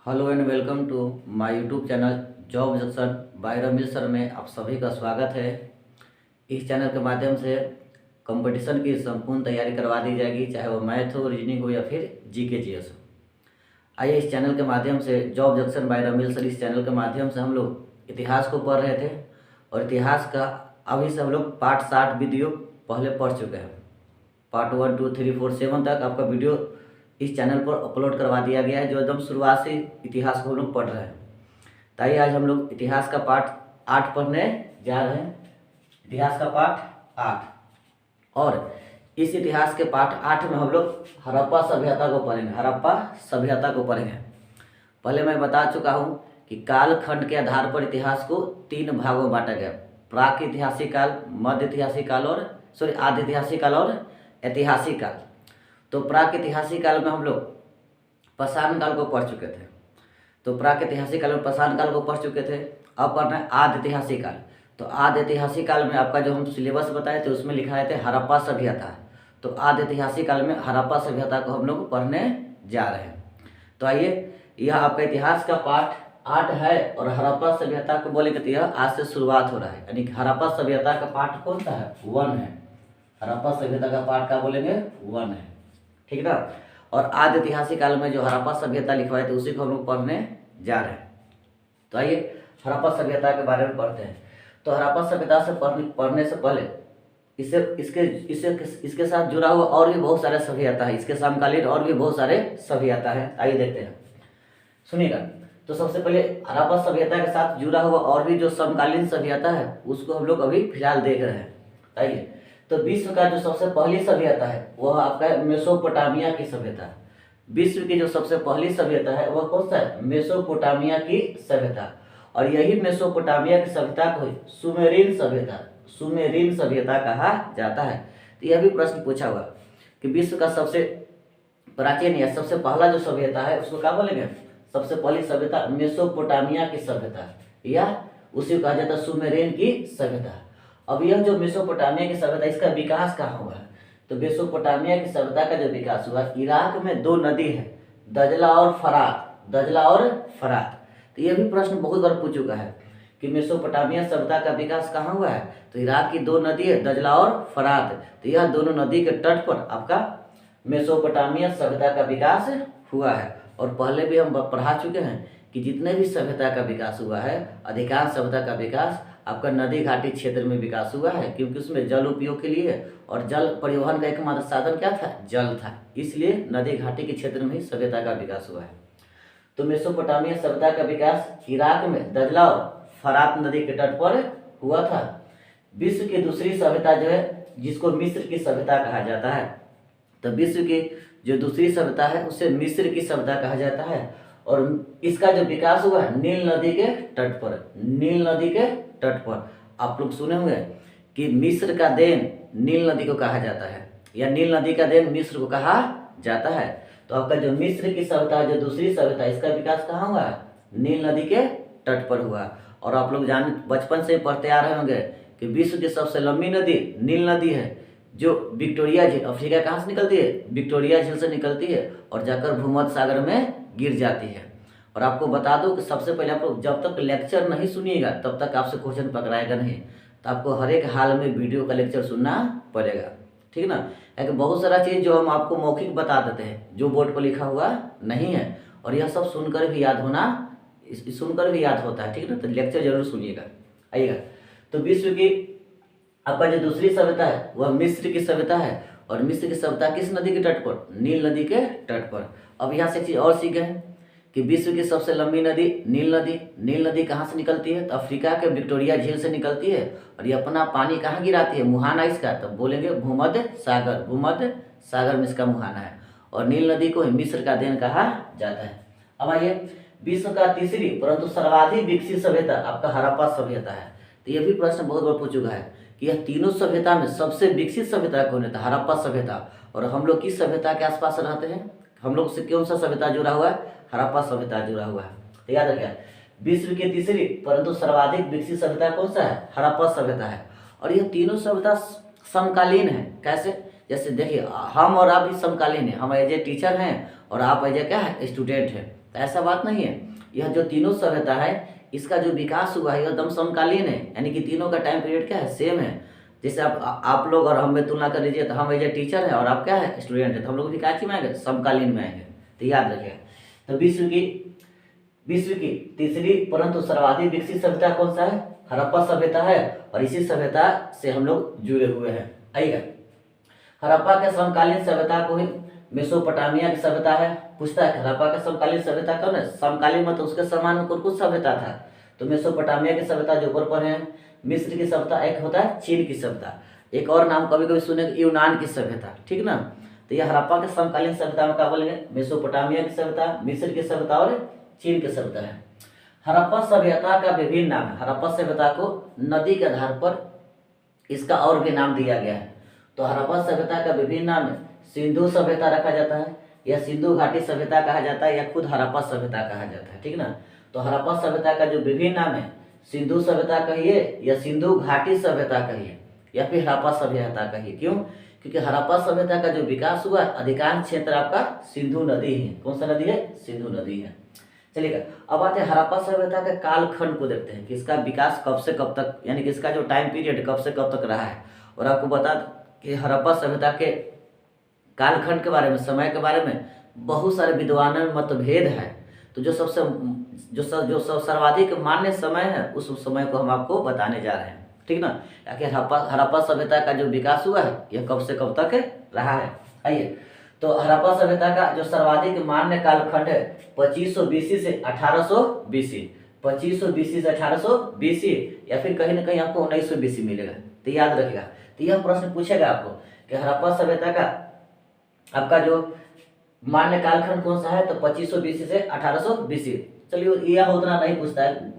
Hello and welcome to my YouTube channel job junction by Ramil sir में आप सभी का स्वागत है। इस चैनल के माध्यम से कंपटीशन की संपूर्ण तैयारी करवा दी जाएगी, चाहे वो मैथ हो, रीजनिंग हो या फिर जीके जीएस हो। आइए इस चैनल के माध्यम से job junction by Ramil sir, इस चैनल के माध्यम से हम लोग इतिहास को पढ़ रहे थे और इतिहास का अभी से हम लोग पार्ट 60 वीडियो पहले पढ़ चुके हैं। पार्ट 1, 2, 3, 4, 7 तक आपका वीडियो इस चैनल पर अपलोड करवा दिया गया है, जो एकदम शुरुआत से इतिहास को हम लोग पढ़ रहे हैं। ताकि आज हम लोग इतिहास का पार्ट 8 पढ़ने जा रहे हैं। इतिहास का पार्ट 8 और इस इतिहास के पार्ट 8 में हम लोग हड़प्पा सभ्यता को पढ़ेंगे। हड़प्पा सभ्यता को पढ़ेंगे। पहले मैं बता चुका हूँ कि कालखंड के आधार पर इतिहास को 3 भागों में बांटा गया। प्राक ऐतिहासिक काल, मध्य ऐतिहासिक काल और आदि ऐतिहासिक काल और ऐतिहासिक काल। तो प्राक ऐतिहासिक काल में हम लोग पाषाण काल को पढ़ चुके थे। तो प्राक ऐतिहासिक काल में पाषाण काल को पढ़ चुके थे। अब पढ़ना है आदि ऐतिहासिक काल। तो आदि ऐतिहासिक काल में आपका जो हम सिलेबस बताए थे उसमें लिखा थे हड़प्पा सभ्यता। तो आदि ऐतिहासिक काल में हड़प्पा सभ्यता को हम लोग पढ़ने जा रहे हैं। तो आइए, यह आपका इतिहास का पार्ट 8 है और हड़प्पा सभ्यता को बोलेंगे तो यह आज से शुरुआत हो रहा है। यानी कि हड़प्पा सभ्यता का पार्ट कौन सा है? 1 है। हड़प्पा सभ्यता का पार्ट का बोलेंगे 1 है, ठीक ना। और आदि ऐतिहासिक काल में जो हड़प्पा सभ्यता लिखवाए थे उसी को हम लोग पढ़ने जा रहे हैं। तो आइए हड़प्पा सभ्यता के बारे में पढ़ते हैं। तो हड़प्पा सभ्यता से पढ़ने से पहले इसके साथ जुड़ा हुआ और भी बहुत सारे सभ्यता है। इसके समकालीन और भी बहुत सारे सभ्यता है। आइए देखते हैं, सुनिएगा। तो सबसे पहले हड़प्पा सभ्यता के साथ जुड़ा हुआ और भी जो समकालीन सभ्यता है उसको हम लोग अभी फिलहाल देख रहे हैं। आइए, तो विश्व का जो सबसे पहली सभ्यता है वह आपका है मेसोपोटामिया की सभ्यता। विश्व की जो सबसे पहली सभ्यता है वह कौन सा है? मेसोपोटामिया की सभ्यता। और यही मेसोपोटामिया की सभ्यता को सुमेरियन सभ्यता कहा जाता है। तो यह भी प्रश्न पूछा हुआ कि विश्व का सबसे प्राचीन या सबसे पहला जो सभ्यता है उसको क्या बोलेंगे? सबसे पहली सभ्यता मेसोपोटामिया की सभ्यता या उसी को कहा जाता है सुमेरियन की सभ्यता। अब यह जो मेसोपोटामिया की सभ्यता, इसका विकास कहाँ हुआ है? तो मेसोपोटामिया की सभ्यता का जो विकास हुआ, इराक में 2 नदी है, दजला और फरात। तो यह भी प्रश्न बहुत बार पूछ चुका है कि मेसोपोटामिया सभ्यता का विकास कहाँ हुआ है? तो इराक की 2 नदी है, दजला और फरात। तो यह दोनों नदी के तट पर आपका मेसोपोटामिया सभ्यता का विकास हुआ है। और पहले भी हम पढ़ा चुके हैं कि जितने भी सभ्यता का विकास हुआ है, अधिकांश सभ्यता का विकास आपका नदी घाटी क्षेत्र में विकास हुआ है, क्योंकि उसमें जल उपयोग के लिए और जल परिवहन का एकमात्र साधन क्या था? जल था। इसलिए नदी घाटी के क्षेत्र में ही सभ्यता का विकास हुआ है। तो मेसोपोटामिया सभ्यता का विकास इराक में दजला और फरात नदी के तट पर हुआ था। विश्व की दूसरी सभ्यता जो है, जिसको मिस्र की सभ्यता कहा जाता है, तो विश्व की जो दूसरी सभ्यता है उसे मिस्र की सभ्यता कहा जाता है। और इसका जो विकास हुआ है नील नदी के तट पर। आप लोग सुने होंगे कि मिस्र का देन नील नदी को कहा जाता है, या नील नदी का देन मिस्र को कहा जाता है। तो आपका जो मिस्र की सभ्यता, जो दूसरी सभ्यता, इसका विकास कहाँ हुआ? नील नदी के तट पर हुआ। और आप लोग बचपन से पढ़ते आ रहे होंगे कि विश्व की सबसे लंबी नदी नील नदी है, जो विक्टोरिया झील, अफ्रीका कहाँ से निकलती है? विक्टोरिया झील से निकलती है और जाकर भूमध्य सागर में गिर जाती है। और आपको बता दो कि सबसे पहले आप लोग जब तक लेक्चर नहीं सुनिएगा तब तक आपसे क्वेश्चन पकड़ाएगा नहीं। तो आपको हर एक हाल में वीडियो का लेक्चर सुनना पड़ेगा, ठीक ना। एक बहुत सारा चीज़ जो हम आपको मौखिक बता देते हैं, जो बोर्ड पर लिखा हुआ नहीं है, और यह सब सुनकर भी याद होता है, ठीक ना। तो लेक्चर जरूर सुनिएगा। आइएगा, तो विश्व की आपका जो दूसरी सभ्यता है वह मिस्र की सभ्यता है। और मिस्र की सभ्यता किस नदी के तट पर? नील नदी के तट पर। अब यहाँ से एक चीज़ और सीखे हैं कि विश्व की सबसे लंबी नदी नील नदी कहाँ से निकलती है? तो अफ्रीका के विक्टोरिया झील से निकलती है। और ये अपना पानी कहाँ गिराती है? मुहाना इसका, तो बोलेंगे भूमध्य सागर में इसका मुहाना है। और नील नदी को मिस्र का देन कहा जाता है। अब आइए, विश्व का तीसरी परंतु सर्वाधिक विकसित सभ्यता आपका हड़प्पा सभ्यता है। तो यह भी प्रश्न बहुत बार पूछ चुका है कि यह तीनों सभ्यता में सबसे विकसित सभ्यता कौन है? तो हड़प्पा सभ्यता। और हम लोग किस सभ्यता के आसपास रहते हैं? हम लोग से कौन सा सभ्यता जुड़ा हुआ है? हड़प्पा सभ्यता जुड़ा हुआ है। तो याद रखिए, विश्व की तीसरी परंतु सर्वाधिक विकसित सभ्यता कौन सा है? हड़प्पा सभ्यता है। और यह तीनों सभ्यता समकालीन है। कैसे? जैसे देखिए, हम और आप भी समकालीन है। हम एज ए टीचर हैं और आप एज ए क्या है? स्टूडेंट हैं। तो ऐसा बात नहीं है। यह जो तीनों सभ्यता है इसका जो विकास हुआ है एकदम समकालीन है, यानी कि तीनों का टाइम पीरियड क्या है, सेम है। जैसे आप लोग और हम में तुलना कर लीजिए तो हम एज ए टीचर है और आप क्या है, स्टूडेंट है, तो हम लोग भी क्या चीज में आएंगे, समकालीन में आएंगे। तो याद रखिएगा। तो विश्व की तीसरी परंतु सर्वाधिक विकसित सभ्यता कौन सा है, हड़प्पा सभ्यता है। और इसी सभ्यता से हम लोग जुड़े हुए हैं। आइएगा, हड़प्पा के समकालीन सभ्यता को ही मेसोपोटामिया की सभ्यता है। पूछता है हड़प्पा का समकालीन सभ्यता कौन है, समकालीन मतलब उसके समान में कुछ सभ्यता था। तो मेसोपोटामिया की सभ्यता जो ऊपर पर है, मिस्र की सभ्यता, एक होता है चीन की सभ्यता, एक और नाम कभी कभी सुने यूनान की सभ्यता, ठीक ना। तो यह हड़प्पा के समकालीन सभ्यता में क्या बोलेंगे, मेसोपोटामिया की सभ्यता, मिस्र की सभ्यता और चीन की सभ्यता है। हड़प्पा सभ्यता का विभिन्न नाम है। हड़प्पा सभ्यता को नदी के आधार पर इसका और भी नाम दिया गया है। तो हड़प्पा सभ्यता का विभिन्न नाम है, सिंधु सभ्यता रखा जाता है, या सिंधु घाटी सभ्यता कहा जाता है, या खुद हड़प्पा सभ्यता कहा जाता है, ठीक ना। तो हड़प्पा सभ्यता का जो विभिन्न नाम है, सिंधु सभ्यता कहिए या सिंधु घाटी सभ्यता कहिए या फिर हड़प्पा सभ्यता कहिए। क्यों, क्योंकि हड़प्पा सभ्यता का जो विकास हुआ अधिकांश क्षेत्र आपका सिंधु नदी है। कौन सा नदी है, सिंधु नदी है। चलिएगा, अब आते हैं हड़प्पा सभ्यता के कालखंड को देखते हैं कि इसका विकास कब से कब तक, यानी कि इसका जो टाइम पीरियड कब से कब तक रहा है। और आपको बता कि हड़प्पा सभ्यता के कालखंड के बारे में, समय के बारे में बहुत सारे विद्वानों में मतभेद है। तो जो सर्वाधिक मान्य समय है उस समय को हम आपको बताने जा रहे हैं, ठीक ना। आखिर हड़प्पा सभ्यता का जो विकास हुआ है यह कब से कब तक रहा है। आइए, तो हड़प्पा सभ्यता का जो सर्वाधिक मान्य कालखंड है 2500 बीसी से 1800 बीसी, 2500 बीसी से 1800 बीसी, या फिर कहीं ना कहीं आपको 1900 बीसी मिलेगा। तो याद रखिएगा। तो यह प्रश्न पूछेगा आपको कि हड़प्पा सभ्यता का आपका जो मान्य कालखंड कौन सा है, तो 2500 बीसी से 1800 बीसी। चलिए, यह उतना नहीं पूछता है,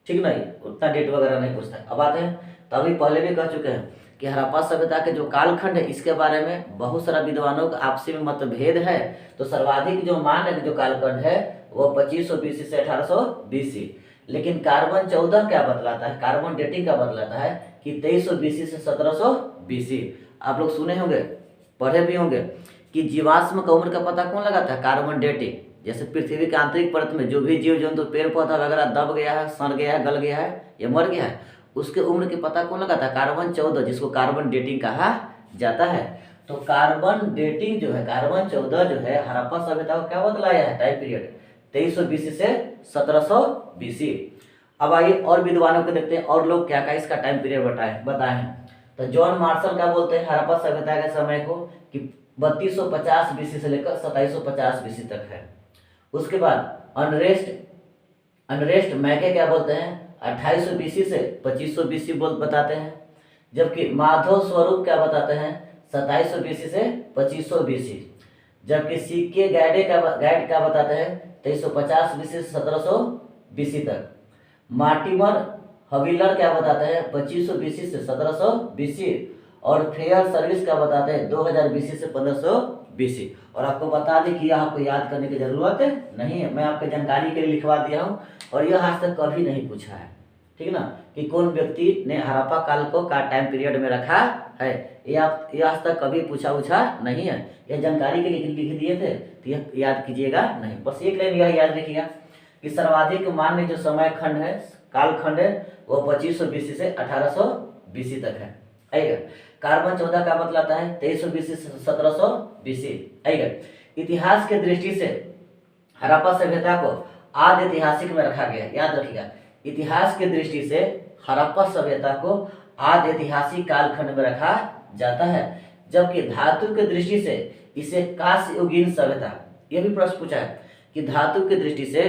ठीक नहीं, उतना डेट वगैरह नहीं पूछता है। अब आते हैं, तो अभी पहले भी कह चुके हैं कि हड़प्पा सभ्यता के जो कालखंड है इसके बारे में बहुत सारा विद्वानों का आपसी में मतभेद है। तो सर्वाधिक जो मान्य जो कालखंड है वो 2500 बीसी से 1800 बीसी। लेकिन कार्बन 14 क्या बतलाता है, कार्बन डेटिंग क्या बतलाता है कि 2300 बीसी से 1700 बीसी। आप लोग सुने होंगे, पढ़े भी होंगे कि जीवाश्म का उम्र का पता कौन लगाता है, कार्बन डेटिंग। जैसे पृथ्वी के आंतरिक परत में जो भी जीव जंतु पेड़ पौधा वगैरह दब गया है, सड़ गया है, गल गया है या मर गया है, उसके उम्र की पता कौन लगाता है, कार्बन 14, जिसको कार्बन डेटिंग कहा जाता है। तो कार्बन डेटिंग जो है, कार्बन 14 जो है हड़प्पा सभ्यता को क्या बतलाया है, टाइम पीरियड 2300 बीसी से 1700 बीसी। अब आइए और विद्वानों को देखते हैं और लोग क्या क्या इसका टाइम पीरियड बताए हैं। तो जॉन मार्शल क्या बोलते हैं हड़प्पा सभ्यता के समय को कि 3250 बीसी से लेकर 2750 बीसी तक है। उसके बाद अनरेस्ट मैके क्या बोलते हैं 2800 बीसी से 2500 बीसी बताते हैं। जबकि माधव स्वरूप क्या बताते हैं 2700 बीसी से 2500 बीसी। जबकि सिक्के गाइड क्या बताते हैं 2350 बीसी से 1700 बीसी तक। मार्टिमर हविलर क्या बताते हैं 2500 बीसी से 1700 बीसी। और फेयर सर्विस क्या बताते हैं 2000 बीसी से 1500 बीसी। और आपको बता दें कि यह आपको याद करने की जरूरत नहीं है, मैं आपके जानकारी के लिए लिखवा दिया हूँ। और यह आज तक कभी नहीं पूछा है, ठीक ना, कि कौन व्यक्ति ने हड़प्पा काल को का टाइम पीरियड में रखा है, ये आज तक कभी पूछा नहीं है। यह जानकारी के लिए लिख दिए थे, तो यह याद कीजिएगा नहीं। बस एक लाइन यह याद रखिएगा कि सर्वाधिक मान्य जो समय खंड है, कालखंड है, वो 2500 बीसी से 1800 बीसी तक है। आइएगा, कार्बन 14 का बतलाता है 2300 बीसी से 1700 बीसी। आइएगा, इतिहास के दृष्टि से हड़प्पा सभ्यता को आदि ऐतिहासिक में रखा गया। याद रखिएगा, इतिहास के दृष्टि से हड़प्पा सभ्यता को आदि ऐतिहासिक कालखंड में रखा जाता है। जबकि धातु के दृष्टि से इसे कांस्य युगीन सभ्यता, यह भी प्रश्न पूछा है कि धातु की दृष्टि से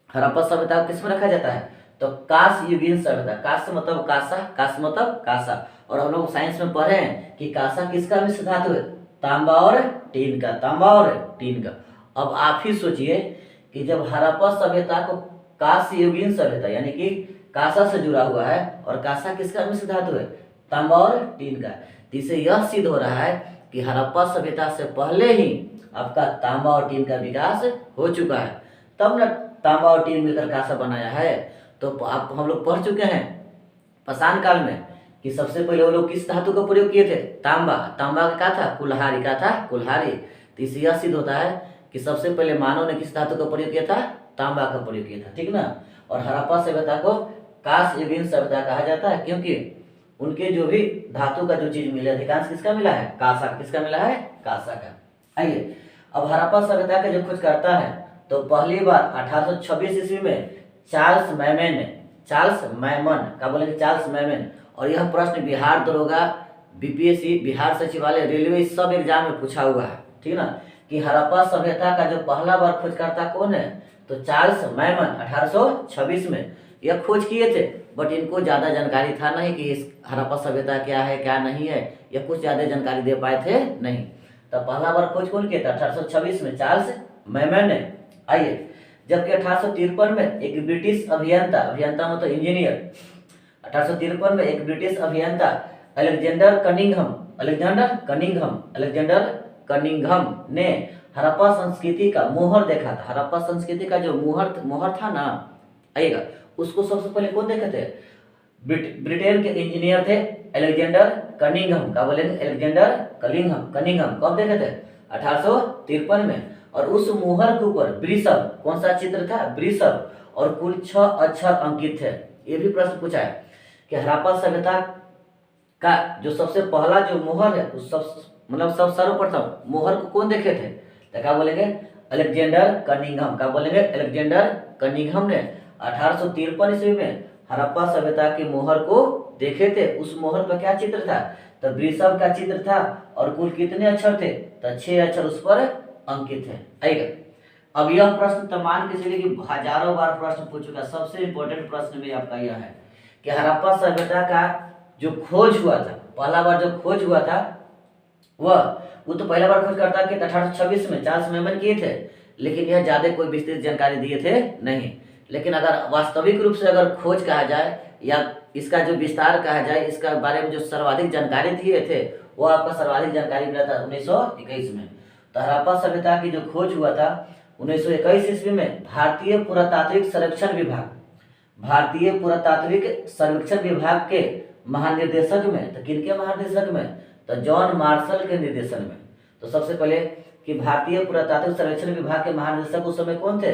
हड़प्पा सभ्यता किस में रखा जाता है, तो कांस्य युगीन सभ्यता। कांस्य मतलब कांसा, कांस्य मतलब कांसा। और हम लोग साइंस में पढ़े हैं कि कांसा किसका मिश्र धातु है, तांबा और टीन का, तांबा और टीन का। अब आप ही सोचिए कि जब हड़प्पा सभ्यता को कांस्य युगीन सभ्यता यानी कि कांसा से जुड़ा हुआ है, और कांसा किसका मिश्र धातु है, तांबा और टीन का, तो इससे यह सिद्ध हो रहा है कि हड़प्पा सभ्यता से पहले ही आपका तांबा और टीन का विकास हो चुका है, तब न तांबा और टीन मिलकर कांसा बनाया है। तो आप हम लोग पढ़ चुके हैं पाषाण काल में कि सबसे पहले वो लोग किस धातु का प्रयोग किए थे, तांबा। तांबा का क्या था, कुल्हाड़ी का था, कुल्हाड़ी। तो इससे यह सिद्ध होता है कि सबसे पहले मानव ने किस धातु का प्रयोग किया था? तांबा का प्रयोग किया था, ठीक ना। और हड़प्पा सभ्यता को कांस्य युगीन सभ्यता कहा जाता है, क्योंकि उनके जो भी धातु का जो चीज मिला अधिकांश किसका मिला है? कांसा। किसका मिला है? कांसा का। आइए अब हड़प्पा सभ्यता का जो खोज करता है तो पहली बार 1826 ईस्वी में चार्ल्स मैमन का बोलेंगे, चार्ल्स मैमन। और यह प्रश्न बिहार दरोगा, बीपीएससी, बिहार सचिवालय, रेलवे सब एग्जाम में पूछा हुआ है, ठीक ना, कि हड़प्पा सभ्यता का जो पहला बार खोजकर्ता कौन है? तो चार्ल्स मैमन 1826 में यह खोज किए थे, बट इनको ज़्यादा जानकारी था नहीं कि इस हड़प्पा सभ्यता क्या है क्या नहीं है, यह कुछ ज़्यादा जानकारी दे पाए थे नहीं। तो पहला बार खोज कौन किया था? 1826 में चार्ल्स मैमन ने। आइए जबकि 1853 में एक ब्रिटिश अभियंता मतलब इंजीनियर, 1853 में एक ब्रिटिश अभियंता अलेक्जेंडर कनिंघम ने हड़प्पा संस्कृति का मोहर देखा था। हड़प्पा संस्कृति का जो मोहर था ना, आइएगा, उसको सबसे पहले कौन देखे थे? ब्रिटेन के इंजीनियर थे अलेक्जेंडर कनिंघम। का बोलेंगे? Alexander Cunningham. कब देखे थे? 1853 में। और उस मोहर के ऊपर वृषभ, कौन सा चित्र था? वृषभ, और कुल 6 अक्षर अंकित थे। ये भी प्रश्न पूछा है कि हड़प्पा सभ्यता का जो सबसे पहला जो मोहर है उस सब सर्वप्रथम मोहर को कौन देखे थे? तो क्या बोलेंगे? Alexander Cunningham. का बोलेंगे? अलेक्जेंडर कनिंघम ने 1853 ईस्वी में हड़प्पा सभ्यता के मोहर को देखे थे। उस मोहर पर क्या चित्र था? तो वृषभ का चित्र था। और कुल कितने अक्षर थे? तो 6 अक्षर उस पर अंकित है। आइएगा अब यह प्रश्न तो मान के चलिए कि हजारों बार प्रश्न पूछ चुका। सबसे इंपॉर्टेंट प्रश्न भी आपका यह है कि हड़प्पा सभ्यता का जो खोज हुआ था, पहला बार जो खोज हुआ था वो तो पहला बार खोज करता कि 1826 में चार्ल्स मैमन किए थे, लेकिन यह ज्यादा कोई विस्तृत जानकारी दिए थे नहीं। लेकिन अगर वास्तविक रूप से अगर खोज कहा जाए या इसका जो विस्तार कहा जाए, इसका बारे में जो सर्वाधिक जानकारी दिए थे, वो आपका सर्वाधिक जानकारी मिला था 1921 में। तो हड़प्पा सभ्यता की जो खोज हुआ था 1921 ईस्वी में भारतीय पुरातात्विक सर्वेक्षण विभाग के महानिर्देशक में, तो किनके महानिर्देशक में? तो जॉन मार्शल के निर्देशन में। तो सबसे पहले कि भारतीय पुरातात्विक सर्वेक्षण विभाग के महानिदेशक उस समय कौन थे?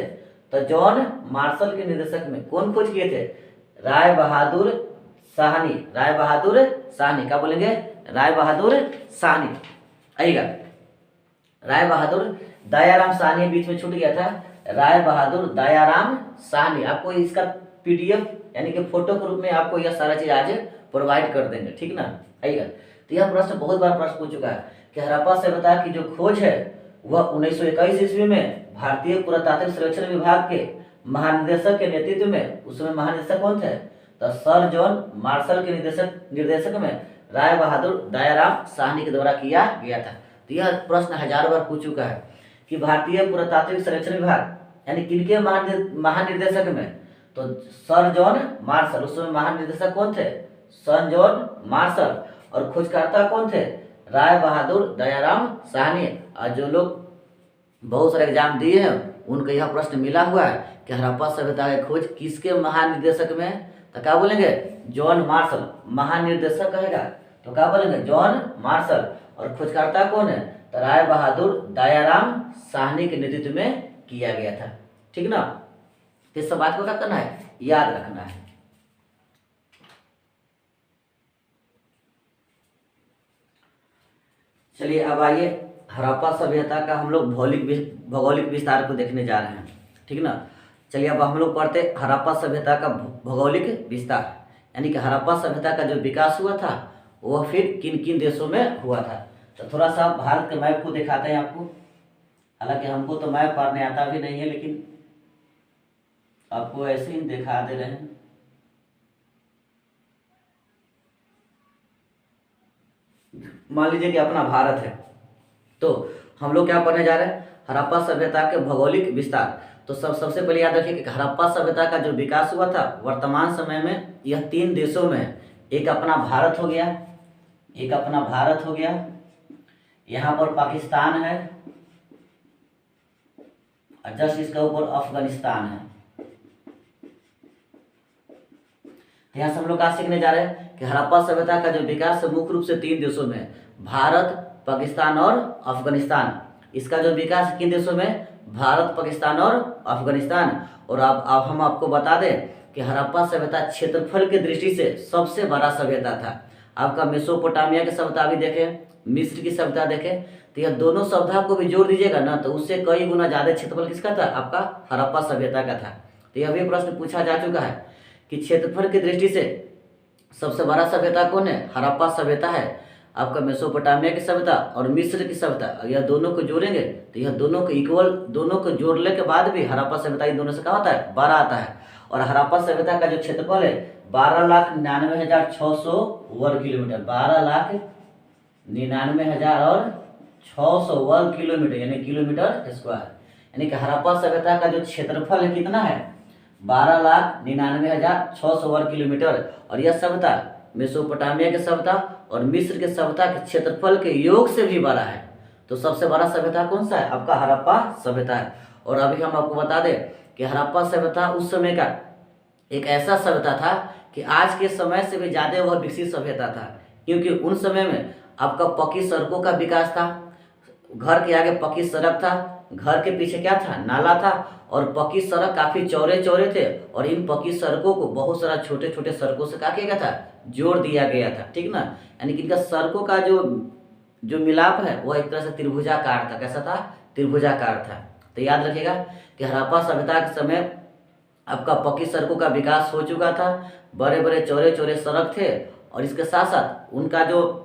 तो जॉन मार्शल के निर्देशक में कौन खोज किए थे? राय बहादुर साहनी। क्या बोलेंगे? राय बहादुर साहनी। आइएगा, राय बहादुर दयाराम साहनी बीच में छूट गया था। राय बहादुर दयाराम साहनी। आपको इसका पीडीएफ यानी कि फोटो के रूप में आपको यह सारा चीज आज प्रोवाइड कर देंगे, ठीक ना। आइएगा, तो यह प्रश्न बहुत बार प्रश्न पूछ चुका है कि हड़प्पा सभ्यता की जो खोज है वह 1921 ईस्वी में भारतीय पुरातात्विक सर्वेक्षण विभाग के महानिदेशक के नेतृत्व में, उसमें महानिदेशक कौन थे? तो सर जॉन मार्शल के निर्देशक में राय बहादुर दयाराम साहनी के द्वारा किया गया था। तो यह प्रश्न हजारों बार पूछ चुका है कि भारतीय पुरातात्विक सर्वेक्षण विभाग यानी किनके महानिर्देशक में? तो सर जॉन मार्शल, उसमें महानिर्देशक कौन थे? Sir John Marshall. और खोजकर्ता कौन थे? राय बहादुर दयाराम साहनी। और जो लोग बहुत सारे एग्जाम दिए हैं उनको यह प्रश्न मिला हुआ है कि हड़प्पा सभ्यता की खोज किसके महानिर्देशक में? तो क्या बोलेंगे? John Marshall. महानिर्देशक कहेगा तो क्या बोलेंगे? John Marshall. और खोजकर्ता कौन है? तो राय बहादुर दयाराम साहनी के नेतृत्व में किया गया था, ठीक ना। तो इस सब बात को क्या करना है? याद रखना है। चलिए अब आइए हड़प्पा सभ्यता का हम लोग भौगोलिक विस्तार को देखने जा रहे हैं, ठीक ना। चलिए अब हम लोग पढ़ते हड़प्पा सभ्यता का भौगोलिक विस्तार, यानी कि हड़प्पा सभ्यता का जो विकास हुआ था वह फिर किन किन देशों में हुआ था। तो थोड़ा सा भारत के मैप को दिखाते हैं आपको। हालांकि हमको तो मैप पढ़ने आता भी नहीं है, लेकिन आपको ऐसे ही दिखा दे रहे हैं। मान लीजिए कि अपना भारत है, तो हम लोग क्या पढ़ने जा रहे हैं? हड़प्पा सभ्यता के भौगोलिक विस्तार। तो सबसे पहले याद रखिए कि हड़प्पा सभ्यता का जो विकास हुआ था वर्तमान समय में यह 3 देशों में है। एक अपना भारत हो गया, यहाँ पर पाकिस्तान है, और जस्ट इसके ऊपर अफगानिस्तान है। यहाँ से हम लोग क्या सीखने जा रहे हैं कि हड़प्पा सभ्यता का जो विकास है मुख्य रूप से 3 देशों में, भारत, पाकिस्तान और अफगानिस्तान। इसका जो विकास किन देशों में, भारत, पाकिस्तान और अफगानिस्तान। और अब हम आपको बता दें कि हड़प्पा सभ्यता क्षेत्रफल की दृष्टि से सबसे बड़ा सभ्यता था। आपका मेसोपोटामिया की सभ्यता भी देखें, मिस्र की सभ्यता देखें, तो यह दोनों सभ्यता को भी जोड़ दीजिएगा ना तो उससे कई गुना ज्यादा क्षेत्रफल किसका था, आपका हड़प्पा सभ्यता का था। तो यह भी प्रश्न पूछा जा चुका है कि क्षेत्रफल की दृष्टि से सबसे बड़ा सभ्यता कौन है, हड़प्पा सभ्यता है। आपका मेसोपोटामिया की सभ्यता और मिस्र की सभ्यता, यह दोनों को जोड़ेंगे तो यह दोनों को इक्वल, दोनों को जोड़ने के बाद भी हड़प्पा सभ्यता इन दोनों से क्या होता है, बड़ा आता है। और हड़प्पा सभ्यता का जो क्षेत्रफल है 12,99,600 वर्ग किलोमीटर, 12,99,600 वर्ग किलोमीटर यानी किलोमीटर स्क्वायर। यानी कि हड़प्पा सभ्यता का जो क्षेत्रफल है कितना है, 12,99,600 वर्ग किलोमीटर। और यह सभ्यता मेसोपोटामिया की सभ्यता और मिस्र के सभ्यता के क्षेत्रफल के योग से भी बड़ा है। तो सबसे बड़ा सभ्यता कौन सा है, आपका हड़प्पा सभ्यता है। और अभी हम आपको बता दें कि हड़प्पा सभ्यता उस समय का एक ऐसा सभ्यता था कि आज के समय से भी ज्यादा वह विकसित सभ्यता था, क्योंकि उन समय में आपका पक्की सड़कों का विकास था, घर के आगे पक्की सड़क था, घर के पीछे क्या था, नाला था, और पक्की सड़क काफी चौड़े चौड़े थे, और इन पक्की सड़कों को बहुत सारा छोटे छोटे सड़कों से क्या किया गया था, जोड़ दिया गया था, ठीक ना। यानी कि इनका सड़कों का जो मिलाप है वह एक तरह से त्रिभुजाकार था। कैसा था, त्रिभुजाकार था। तो याद रखिएगा कि हड़प्पा सभ्यता के समय आपका पक्की सड़कों का विकास हो चुका था, बड़े बड़े चौड़े चौड़े सड़क थे, और इसके साथ साथ उनका जो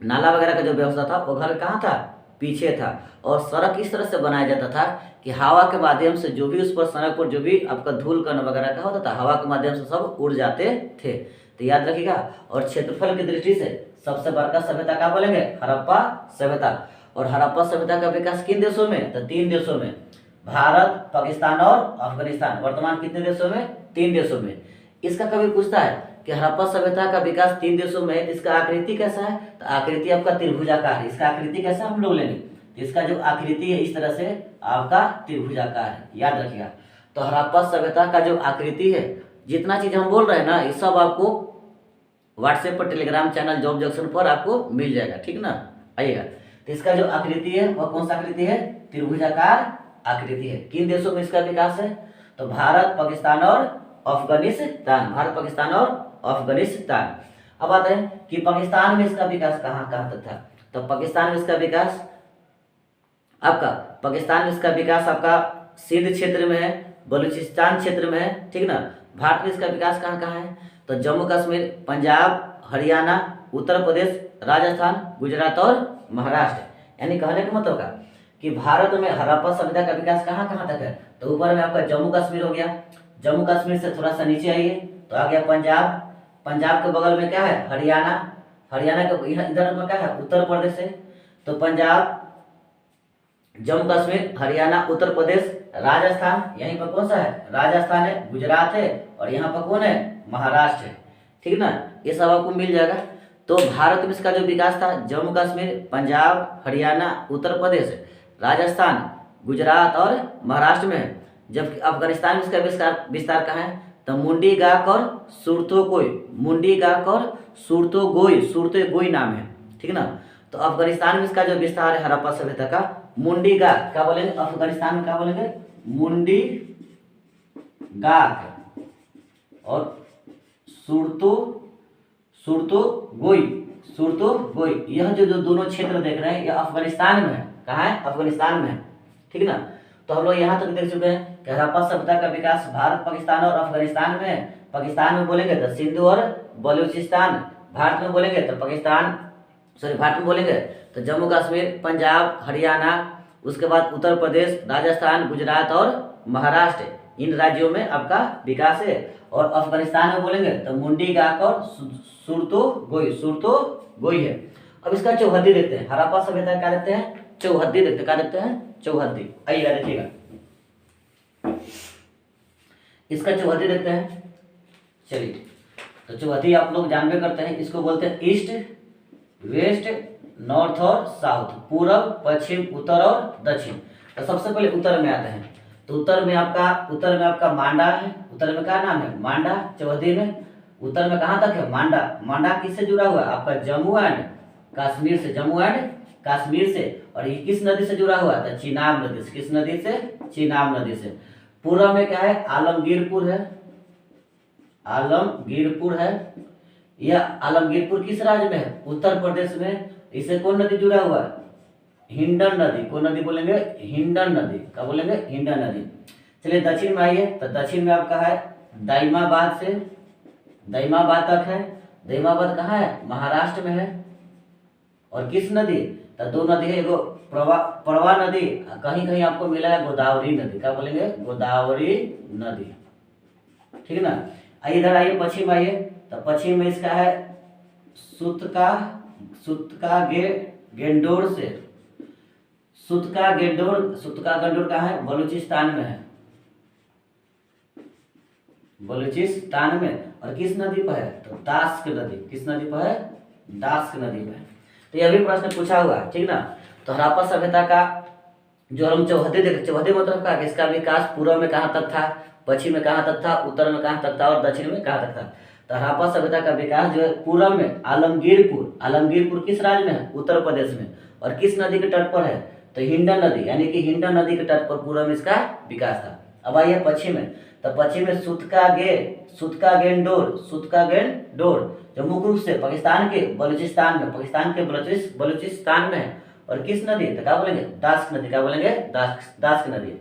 नाला वगैरह का जो व्यवस्था था वो घर कहाँ था, पीछे था। और सड़क इस तरह से बनाया जाता था कि हवा के माध्यम से जो भी उस पर सड़क पर जो भी आपका धूल कण वगैरह का होता था, हवा के माध्यम से सब उड़ जाते थे। तो याद रखिएगा। और क्षेत्रफल की दृष्टि से सबसे बड़का सभ्यता क्या बोलेंगे, हड़प्पा सभ्यता। और हड़प्पा सभ्यता का विकास किन देशों में, तो 3 देशों में, भारत, पाकिस्तान और अफगानिस्तान। वर्तमान कितने देशों में, 3 देशों में। इसका कभी पूछता है कि हड़प्पा सभ्यता का विकास 3 देशों में है, इसका आकृति कैसा है, तो आकृति आपका त्रिभुजाकार है। इसका आकृति कैसा हम लोग लेंगे, तो इसका जो आकृति है इस तरह से आपका त्रिभुजाकार है, याद रखिएगा। तो हड़प्पा सभ्यता का जो आकृति है, जितना चीज हम बोल रहे हैं ना, ये सब आपको व्हाट्सएप पर, टेलीग्राम चैनल जॉब जंक्शन पर आपको मिल जाएगा, ठीक ना। आइएगा, तो इसका जो आकृति है वह कौन सा आकृति है, त्रिभुजाकार आकृति है। किन देशों में इसका विकास है, तो भारत, पाकिस्तान और अफगानिस्तान, भारत, पाकिस्तान और अफगानिस्तान। अब आते हैं कि पाकिस्तान में इसका विकास कहाँ कहाँ तक था, तो पाकिस्तान में इसका विकास आपका सिंध क्षेत्र में है, बलूचिस्तान क्षेत्र में है, ठीक ना। भारत में इसका विकास कहाँ कहाँ है, तो जम्मू कश्मीर, पंजाब, हरियाणा, उत्तर प्रदेश, राजस्थान, गुजरात और महाराष्ट्र। यानी कहने का मतलब का कि भारत में हड़प्पा सभ्यता का विकास कहाँ कहाँ तक है, तो ऊपर में आपका जम्मू कश्मीर हो गया, जम्मू कश्मीर से थोड़ा सा नीचे आइए तो आ गया पंजाब, पंजाब के बगल में क्या है, हरियाणा, हरियाणा के इधर में क्या है, उत्तर प्रदेश है। तो पंजाब, जम्मू कश्मीर, हरियाणा, उत्तर प्रदेश, राजस्थान, यहीं पर कौन सा है, राजस्थान है, गुजरात है, और यहाँ पर कौन है, महाराष्ट्र है, ठीक ना। ये सब आपको मिल जाएगा। तो भारत में इसका जो विकास था, जम्मू कश्मीर, पंजाब, हरियाणा, उत्तर प्रदेश, राजस्थान, गुजरात और महाराष्ट्र में है। जबकि अफगानिस्तान में इसका विस्तार कहाँ है, तो मुंडी गाक और सुरतोगोई, मुंडी गाक और सुरतोगोई नाम है, ठीक ना। तो अफगानिस्तान में इसका जो विस्तार है हड़प्पा सभ्यता का, मुंडी गाक क्या बोलेंगे, अफगानिस्तान में क्या बोलेंगे, मुंडी गाक और सुरतोगोई, यह जो दोनों क्षेत्र देख रहे हैं यह अफगानिस्तान में है। कहाँ है, अफगानिस्तान में है, ठीक ना। तो हम लोग यहाँ तक देख चुके हैं कि हड़प्पा सभ्यता का विकास भारत, पाकिस्तान और अफगानिस्तान में है। पाकिस्तान में बोलेंगे तो सिंधु और बलूचिस्तान, भारत में बोलेंगे तो भारत में बोलेंगे तो जम्मू कश्मीर, पंजाब, हरियाणा, उसके बाद उत्तर प्रदेश, राजस्थान, गुजरात और महाराष्ट्र, इन राज्यों में आपका विकास है। और अफगानिस्तान में बोलेंगे तो मुंडी गाक और सुरतोगोई है। अब इसका चौहद्दी देखते हैं, हड़प्पा सभ्यता क्या देखते हैं, चौहद्दी देखते, क्या देखते हैं, चौहद्दी। आइएगा देखिएगा, इसका चौहद्दी देखते हैं। चलिए, तो चौहद्दी आप लोग जानबे करते हैं, इसको बोलते हैं ईस्ट, वेस्ट, नॉर्थ और साउथ, पूरब, पश्चिम, उत्तर और दक्षिण। तो सबसे पहले उत्तर में आते हैं। तो उत्तर में आपका मांडा है। उत्तर में क्या नाम है, मांडा। चौहद्दी में उत्तर में कहाँ तक है, मांडा। मांडा किससे जुड़ा हुआ है, आपका जम्मू एंड कश्मीर से, जम्मू एंड कश्मीर से। और ये किस नदी से जुड़ा हुआ है? चेनाब नदी से। किस नदी से? चेनाब नदी से। पूर्व में क्या है? आलमगीरपुर है। आलमगीरपुर है। यह आलमगीरपुर किस राज्य में है? उत्तर प्रदेश में। इससे कौन नदी जुड़ा हुआ है? हिंडन नदी। कौन नदी बोलेंगे? हिंडन नदी। क्या बोलेंगे? हिंडन नदी। चलिए दक्षिण में आइए, तो दक्षिण में आपका है दाइमाबाद से दाइमाबाद तक है। दाइमाबाद कहाँ है? महाराष्ट्र में है। और किस नदी? तो दो नदी है, एगो प्रवा नदी, कहीं कहीं आपको मिला है गोदावरी नदी। क्या बोलेंगे? गोदावरी नदी। ठीक है ना। आइए इधर आइए, पश्चिम आइए, तो पश्चिम में इसका है सुतका गेंडोर से। सुतका गेंडोर कहाँ है? बलूचिस्तान में है। बलूचिस्तान में। और किस नदी पर है? तो दास्क नदी। किस नदी पर है? दास्क नदी पर है। तो यह भी प्रश्न पूछा हुआ है, ठीक ना। तो हड़प्पा सभ्यता का जो हम चौहद्दी मतलब का इसका विकास पूर्व में कहाँ तक था, पश्चिम में कहाँ तक था, उत्तर में कहाँ तक था और दक्षिण में कहाँ तक था। तो हड़प्पा सभ्यता का विकास जो है पूर्व में आलमगीरपुर किस राज्य में है? उत्तर प्रदेश में। और किस नदी के तट पर है? तो हिंडन नदी, यानी कि हिंडन नदी के तट पर पूर्व में इसका विकास था। अब आइए पश्चिम में, तो पश्चिम में सुतका गेंडोर जो मुख्य रूप से पाकिस्तान के बलूचिस्तान में है। और किस नदी? तो क्या बोलेंगे? दास्क नदी। क्या बोलेंगे? दास्क नदी।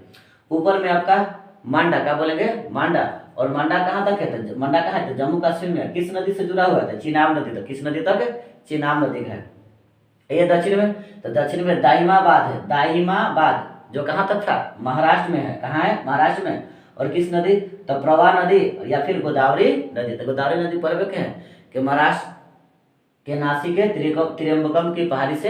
ऊपर में आपका मांडा। क्या बोलेंगे? मांडा। और मांडा कहाँ तक है? तो मांडा कहाँ है? तो जम्मू कश्मीर में। किस नदी से जुड़ा हुआ है? चेनाब नदी तक। किस नदी तक? चेनाब नदी का है। ये दक्षिण में, तो दक्षिण में दाइमाबाद है। दाइमाबाद जो कहाँ तक था? महाराष्ट्र में है। कहाँ है? महाराष्ट्र में। और किस नदी? तो प्रवाह नदी या फिर गोदावरी नदी। तो गोदावरी नदी पर है कि महाराष्ट्र के नासिक के त्रियंबकम की पहाड़ी से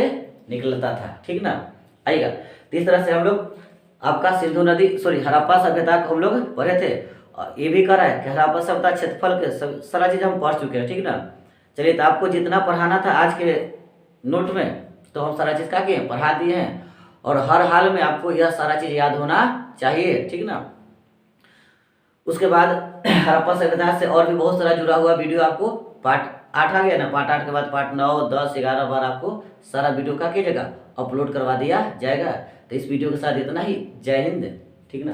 निकलता था, ठीक ना। आइएगा, तो इस तरह से हम लोग आपका हड़प्पा सभ्यता को हम लोग पढ़े थे। और ये भी करा है कि हड़प्पा सभ्यता क्षेत्रफल के सारा चीज हम पढ़ चुके हैं, ठीक ना। चलिए, तो आपको जितना पढ़ाना था आज के नोट में, तो हम सारा चीज क्या किए? पढ़ा दिए हैं। और हर हाल में आपको यह सारा चीज याद होना चाहिए, ठीक ना। उसके बाद हड़प्पा सभ्यता से और भी बहुत सारा जुड़ा हुआ वीडियो आपको पार्ट 8 आ गया ना। पार्ट 8 के बाद पार्ट 9, 10, 11 बार आपको सारा वीडियो क्या कीजिएगा? अपलोड करवा दिया जाएगा। तो इस वीडियो के साथ इतना ही। जय हिंद, ठीक ना।